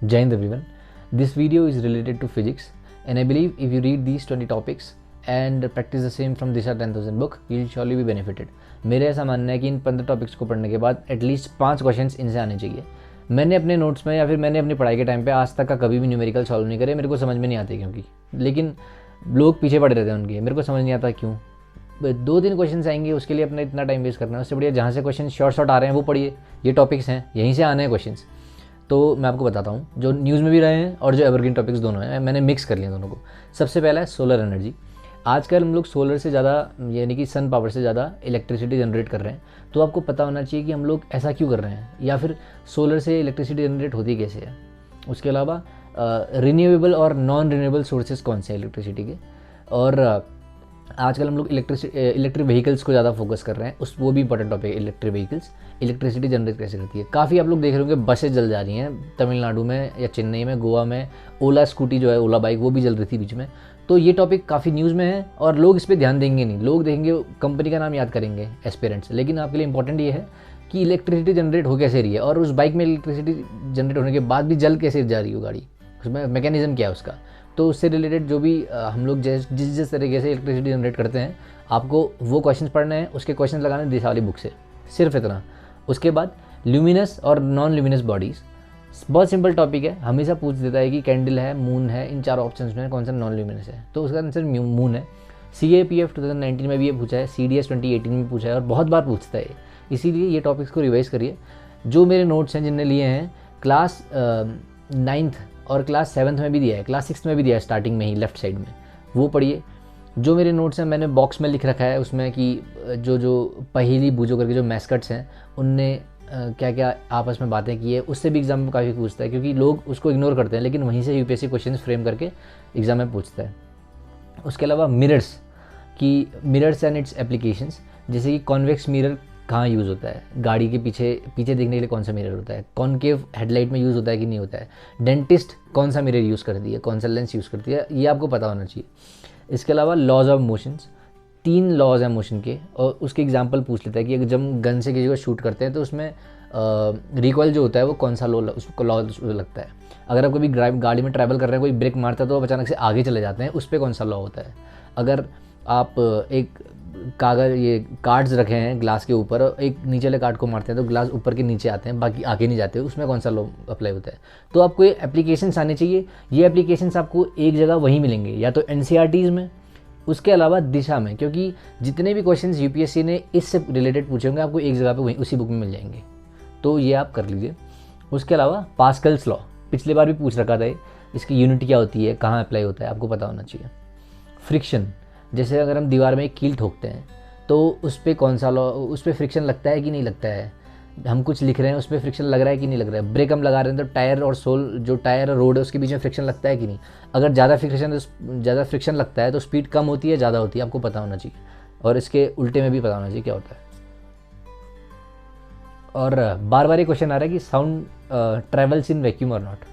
Jai Hind everyone. This video is related to physics and I believe if you read these 20 topics and practice the same from Disha 10,000 book, you will surely be benefited. मेरे ऐसा मानना है कि इन 15 topics को पढ़ने के बाद at least 5 questions इनसे आने चाहिए। मैंने अपने नोट्स में या फिर मैंने अपनी पढ़ाई के टाइम पे आज तक का कभी भी न्यूमेरिकल सॉल्व नहीं करे, मेरे को समझ में नहीं आते क्योंकि, लेकिन लोग पीछे पड़े रहते हैं उनके, मेरे को समझ नहीं आता क्यों। 2-3 क्वेश्चन आएंगे उसके लिए अपना इतना टाइम वेस्ट करना है, उससे बढ़िया जहाँ से क्वेश्चन शॉर्ट आ रहे हैं वो पढ़िए। ये टॉपिक्स हैं, यहीं से आने हैं क्वेश्चंस। तो मैं आपको बताता हूँ जो न्यूज़ में भी रहे हैं और जो एवरग्रीन टॉपिक्स दोनों हैं, मैंने मिक्स कर लिया दोनों को। सबसे पहला है सोलर एनर्जी। आजकल हम लोग सोलर से ज़्यादा यानी कि सन पावर से ज़्यादा इलेक्ट्रिसिटी जनरेट कर रहे हैं, तो आपको पता होना चाहिए कि हम लोग ऐसा क्यों कर रहे हैं या फिर सोलर से इलेक्ट्रिसिटी जनरेट होती कैसे है। उसके अलावा रिन्यूएबल और नॉन रिन्यूएबल सोर्सेज कौन से हैं इलेक्ट्रिसिटी के, और आजकल हम लोग इलेक्ट्रिक व्हीकल्स को ज़्यादा फोकस कर रहे हैं, वो भी इंपॉर्टेंट टॉपिक है। इलेक्ट्रिक व्हीकल्स इलेक्ट्रिसिटी जनरेट कैसे करती है। काफ़ी आप लोग देख रहे होंगे बसें जल जा रही हैं तमिलनाडु में या चेन्नई में, गोवा में ओला स्कूटी जो है, ओला बाइक, वो भी जल रही थी बीच में। तो ये टॉपिक काफ़ी न्यूज़ में है और लोग इस पर ध्यान देंगे नहीं, लोग देखेंगे कंपनी का नाम याद करेंगे एस्पिरेंट्स, लेकिन आपके लिए इंपॉर्टेंट ये है कि इलेक्ट्रिसिटी जनरेट हो कैसे रही है और उस बाइक में इलेक्ट्रिसिटी जनरेट होने के बाद भी जल कैसे जा रही हो गाड़ी, उसमें मैकेनिज्म क्या है उसका। तो उससे रिलेटेड जो भी हम लोग जिस तरीके से इलेक्ट्रिसिटी जनरेट करते हैं, आपको वो क्वेश्चंस पढ़ने हैं, उसके क्वेश्चंस लगाने दिशा वाली बुक से, सिर्फ इतना। उसके बाद ल्यूमिनस और नॉन ल्यूमिनस बॉडीज़, बहुत सिंपल टॉपिक है, हमेशा पूछ देता है कि कैंडल है, मून है, इन 4 ऑप्शंस में कौन सा नॉन ल्यूमिनस है, तो उसका आंसर मून है। CAPF 2019 में भी ये पूछा है, CDS 2018 में पूछा है और बहुत बार पूछता है, इसीलिए ये टॉपिक्स को रिवाइज करिए। जो मेरे नोट्स हैं जिनने लिए हैं, क्लास 9th और क्लास 7th में भी दिया है, क्लास 6th में भी दिया है स्टार्टिंग में ही लेफ्ट साइड में, वो पढ़िए। जो मेरे नोट्स हैं मैंने बॉक्स में लिख रखा है उसमें कि जो पहेली बूझो करके जो मैस्कट्स हैं उनने क्या क्या आपस में बातें की है, उससे भी एग्जाम में काफ़ी पूछता है, क्योंकि लोग उसको इग्नोर करते हैं लेकिन वहीं से UPSC क्वेश्चन फ्रेम करके एग्जाम में पूछता है। उसके अलावा मिरर्स एंड इट्स एप्लीकेशंस, जैसे कि कॉन्वेक्स मिरर कहाँ यूज़ होता है, गाड़ी के पीछे देखने के लिए कौन सा मिरर होता है, कॉनकेव हेडलाइट में यूज़ होता है कि नहीं होता है, डेंटिस्ट कौन सा मिरर यूज़ करती है, कौन सा लेंस यूज़ करती है, ये आपको पता होना चाहिए। इसके अलावा लॉज ऑफ मोशंस, 3 लॉज हैं मोशन के, और उसके एग्जांपल पूछ लेता है कि जब हम गन से किसी को शूट करते हैं तो उसमें रिकॉइल जो होता है वो कौन सा उसको लॉ लगता है। अगर आप कभी गाड़ी में ट्रैवल कर रहे हैं, कोई ब्रेक मारता है तो अचानक से आगे चले जाते हैं, उस पर कौन सा लॉ होता है। अगर आप एक कार्ड्स रखे हैं ग्लास के ऊपर और एक नीचे वाले कार्ड को मारते हैं तो ग्लास ऊपर के नीचे आते हैं, बाकी आगे नहीं जाते, उसमें कौन सा लॉ अप्लाई होता है। तो आपको ये एप्लीकेशंस आने चाहिए। ये एप्लीकेशंस आपको एक जगह वहीं मिलेंगे, या तो NCERTs में, उसके अलावा दिशा में, क्योंकि जितने भी क्वेश्चंस UPSC ने इससे रिलेटेड पूछे होंगे आपको एक जगह पे वहीं उसी बुक में मिल जाएंगे, तो ये आप कर लीजिए। उसके अलावा पास्कल्स लॉ पिछली बार भी पूछ रखा था, इसकी यूनिट क्या होती है, कहाँ अप्लाई होता है, आपको पता होना चाहिए। फ्रिक्शन, जैसे अगर हम दीवार में एक कील ठोकते हैं तो उस पर कौन सा लॉ, उस पर फ्रिक्शन लगता है कि नहीं लगता है, हम कुछ लिख रहे हैं उस पर फ्रिक्शन लग रहा है कि नहीं लग रहा है, ब्रेक हम लगा रहे हैं तो टायर और सोल, जो टायर और रोड है उसके बीच में फ्रिक्शन लगता है कि नहीं, अगर ज़्यादा फ्रिक्शन लगता है तो स्पीड कम होती है ज़्यादा होती है, आपको पता होना चाहिए। और इसके उल्टे में भी पता होना चाहिए क्या होता है। और बार बार ये क्वेश्चन आ रहा है कि साउंड ट्रेवल्स इन वैक्यूम और नॉट,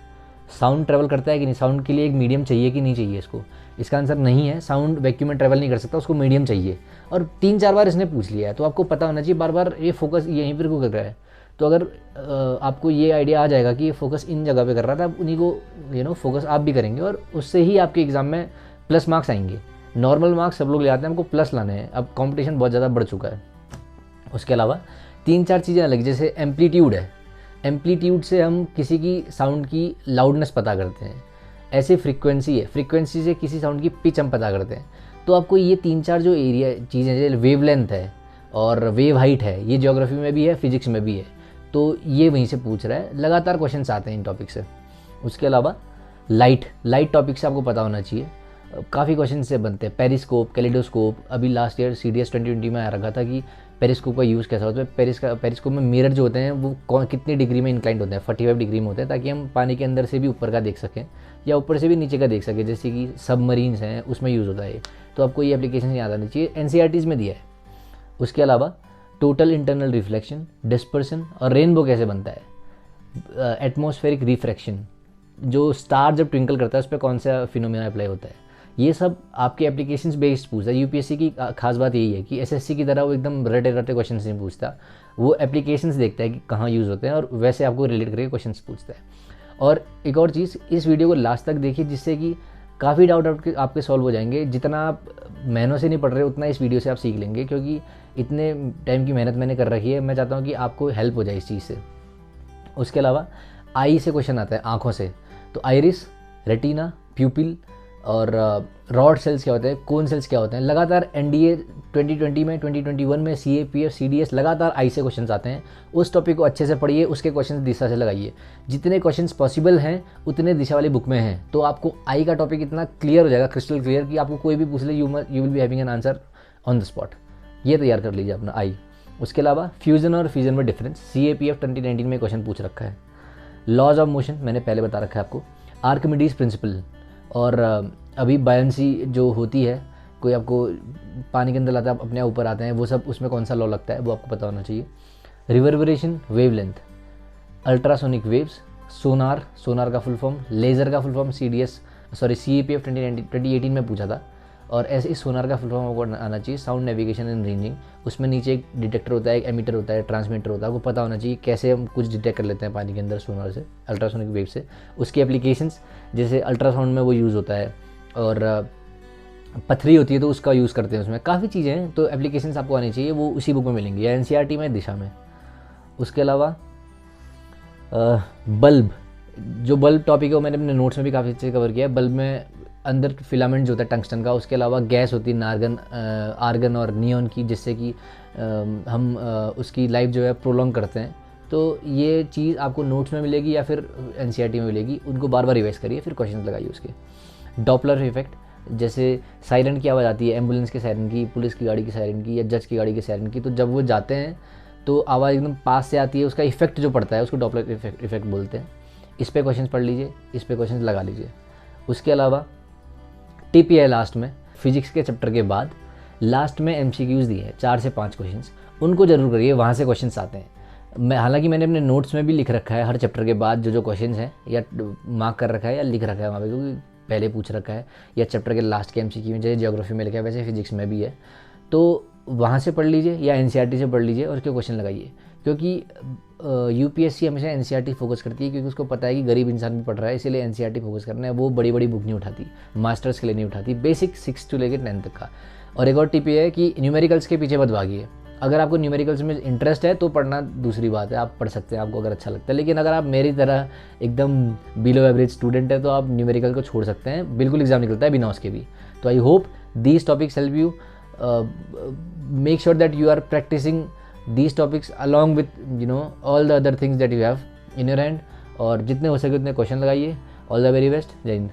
साउंड ट्रैवल करता है कि नहीं, साउंड के लिए एक मीडियम चाहिए कि नहीं चाहिए इसको। इसका आंसर नहीं है, साउंड वैक्यूम में ट्रैवल नहीं कर सकता, उसको मीडियम चाहिए। और 3-4 बार इसने पूछ लिया है, तो आपको पता होना चाहिए बार बार ये फोकस यहीं पर क्यों कर रहा है। तो अगर आपको ये आइडिया आ जाएगा कि ये फोकस इन जगह पे कर रहा था, आप उन्हीं को फोकस आप भी करेंगे और उससे ही आपके एग्ज़ाम में प्लस मार्क्स आएंगे। नॉर्मल मार्क्स सब लोग ले आते हैं, हमको प्लस लाने हैं, अब कॉम्पिटिशन बहुत ज़्यादा बढ़ चुका है। उसके अलावा 3-4 चीज़ें अलग, जैसे एम्पलीट्यूड है, एम्पलीट्यूड से हम किसी की साउंड की लाउडनेस पता करते हैं। ऐसे फ्रीक्वेंसी है, फ्रीक्वेंसी से किसी साउंड की पिच हम पता करते हैं। तो आपको ये 3-4 जो एरिया चीज़ें, जैसे वेव लेंथ है और वेव हाइट है, ये ज्योग्राफी में भी है, फिजिक्स में भी है, तो ये वहीं से पूछ रहा है, लगातार क्वेश्चन आते हैं इन टॉपिक से। उसके अलावा लाइट टॉपिक से आपको पता होना चाहिए, काफ़ी क्वेश्चन से बनते हैं। पेरिस्कोप, कैलिडोस्कोप, अभी लास्ट ईयर CDS 2020 में आ रखा था कि पेरिस्कोप का यूज़ कैसा होता है। पेरिस्कोप में मिरर जो होते हैं वो कितनी डिग्री में इंक्लाइंड होते हैं, 45 डिग्री में होते हैं, ताकि हम पानी के अंदर से भी ऊपर का देख सकें या ऊपर से भी नीचे का देख सकें, जैसे कि सबमरीन्स हैं उसमें यूज़ होता है। तो आपको ये एप्लीकेशन याद आनी चाहिए, NCERTs में दिया है। उसके अलावा टोटल इंटरनल रिफ्लेक्शन, डिस्पर्सन और रेनबो कैसे बनता है, एटमॉस्फेरिक रिफ्रैक्शन, जो स्टार जब ट्विंकल करता है उस पर कौन सा फिनोमेना अप्लाई होता है, ये सब आपके एप्लीकेशंस बेस्ड पूछता है। UPSC की खास बात यही है कि SSC की तरह वो एकदम रटे क्वेश्चन नहीं पूछता, वो एप्लीकेशंस देखता है कि कहाँ यूज़ होते हैं और वैसे आपको रिलेट करके क्वेश्चन पूछता है। और एक और चीज़, इस वीडियो को लास्ट तक देखिए जिससे कि काफ़ी डाउट आपके सॉल्व हो जाएंगे। जितना आप महीनों से नहीं पढ़ रहे उतना इस वीडियो से आप सीख लेंगे, क्योंकि इतने टाइम की मेहनत मैंने कर रखी है। मैं चाहता हूँ कि आपको हेल्प हो जाए इस चीज़ से। उसके अलावा आई से क्वेश्चन आता है, आँखों से। तो आइरिस, रेटिना, प्यूपिल और रॉड सेल्स क्या होते हैं, कोन सेल्स क्या होते हैं। लगातार एनडीए 2020 में, 2021 में सीएपीएफ, सीडीएस लगातार आई से क्वेश्चंस आते हैं। उस टॉपिक को अच्छे से पढ़िए, उसके क्वेश्चंस दिशा से लगाइए। जितने क्वेश्चंस पॉसिबल हैं उतने दिशा वाली बुक में हैं, तो आपको आई का टॉपिक इतना क्लियर हो जाएगा, क्रिस्टल क्लियर, कि आपको कोई भी पूछ ले you will be having an answer on the spot. ये तैयार कर लीजिए अपना आई। उसके अलावा फ्यूजन और फ्यूजन में डिफरेंस, सीएपीएफ 2019 में क्वेश्चन पूछ रखा है। लॉज ऑफ मोशन मैंने पहले बता रखा है आपको। आर्किमिडीज प्रिंसिपल, और अभी बायंसी जो होती है, कोई आपको पानी के अंदर लाता है, आप अपने ऊपर आते हैं, वो सब उसमें कौन सा लॉ लगता है वो आपको पता होना चाहिए। रिवर्बरेशन, वेवलेंथ, अल्ट्रासोनिक वेव्स, सोनार, सोनार का फुल फॉर्म, लेज़र का फुल फॉर्म, सीएपीएफ 2018 में पूछा था। और ऐसे ही सोनार का फुल फॉर्म आपको आना चाहिए, साउंड नेविगेशन एंड रेंजिंग। उसमें नीचे एक डिटेक्टर होता है, एक एमीटर होता है, ट्रांसमीटर होता है, आपको पता होना चाहिए कैसे हम कुछ डिटेक्ट कर लेते हैं पानी के अंदर सोनार से, अल्ट्रासोनिक वेव से। उसकी एप्लीकेशंस, जैसे अल्ट्रासाउंड में वो यूज़ होता है, और पथरी होती है तो उसका यूज़ करते हैं, उसमें काफ़ी चीज़ें हैं। तो एप्लीकेशंस आपको आनी चाहिए, वो उसी बुक में मिलेंगी, या एनसीईआरटी में, दिशा में। उसके अलावा बल्ब, जो बल्ब टॉपिक है वो मैंने अपने नोट्स में भी काफ़ी अच्छे से कवर किया है। बल्ब में अंदर फिलामेंट जो होता है टंगस्टन का, उसके अलावा गैस होती है आर्गन और नियॉन की, जिससे कि हम उसकी लाइफ जो है प्रोलॉन्ग करते हैं। तो ये चीज़ आपको नोट्स में मिलेगी या फिर एनसीईआरटी में मिलेगी, उनको बार बार रिवाइज करिए, फिर क्वेश्चन लगाइए उसके। डॉपलर इफेक्ट, जैसे सायरन की आवाज़ आती है, एम्बुलेंस के सायरन की, पुलिस की गाड़ी की सायरन की, या जज की गाड़ी के सायरन की, तो जब वो जाते हैं तो आवाज़ एकदम पास से आती है, उसका इफेक्ट जो पड़ता है उसको डॉपलर इफेक्ट बोलते हैं। इस पे क्वेश्चंस पढ़ लीजिए, इस पे क्वेश्चंस लगा लीजिए। उसके अलावा टीपीआई लास्ट में, फिजिक्स के चैप्टर के बाद लास्ट में एमसीक्यूज दिए हैं 4 से 5 क्वेश्चंस, उनको जरूर करिए, वहाँ से क्वेश्चंस आते हैं। हालांकि मैंने अपने नोट्स में भी लिख रखा है हर चैप्टर के बाद जो क्वेश्चंस हैं, या मार्क कर रखा है या लिख रखा है वहाँ पे, क्योंकि पहले पूछ रखा है, या चैप्टर के लास्ट के एमसीक्यू में, जैसे ज्योग्राफी में लिखा है वैसे फिजिक्स में भी है। तो वहाँ से पढ़ लीजिए या एनसीईआरटी से पढ़ लीजिए और उसके क्वेश्चन लगाइए, क्योंकि यूपीएससी हमेशा एनसीईआरटी फोकस करती है, क्योंकि उसको पता है कि गरीब इंसान भी पढ़ रहा है, इसीलिए एनसीईआरटी फोकस करना है। वो बड़ी बड़ी बुक नहीं उठाती, मास्टर्स के लिए नहीं उठाती, बेसिक 6 to लेकर 10 तक का। और एक और टिप ये है कि न्यूमेरिकल्स के पीछे मत भागिए। अगर आपको न्यूमेरिकल्स में इंटरेस्ट है तो पढ़ना दूसरी बात है, आप पढ़ सकते हैं आपको अगर अच्छा लगता है। लेकिन अगर आप मेरी तरह एकदम बिलो एवरेज स्टूडेंट है तो आप न्यूमेरिकल को छोड़ सकते हैं, बिल्कुल एग्जाम निकलता है बिना उसके भी। तो I hope these topics help you. Make sure that you are practicing these topics along with all the other things that you have in your hand, और जितने हो सके उतने क्वेश्चन लगाइए। ऑल द वेरी बेस्ट, जय हिंद।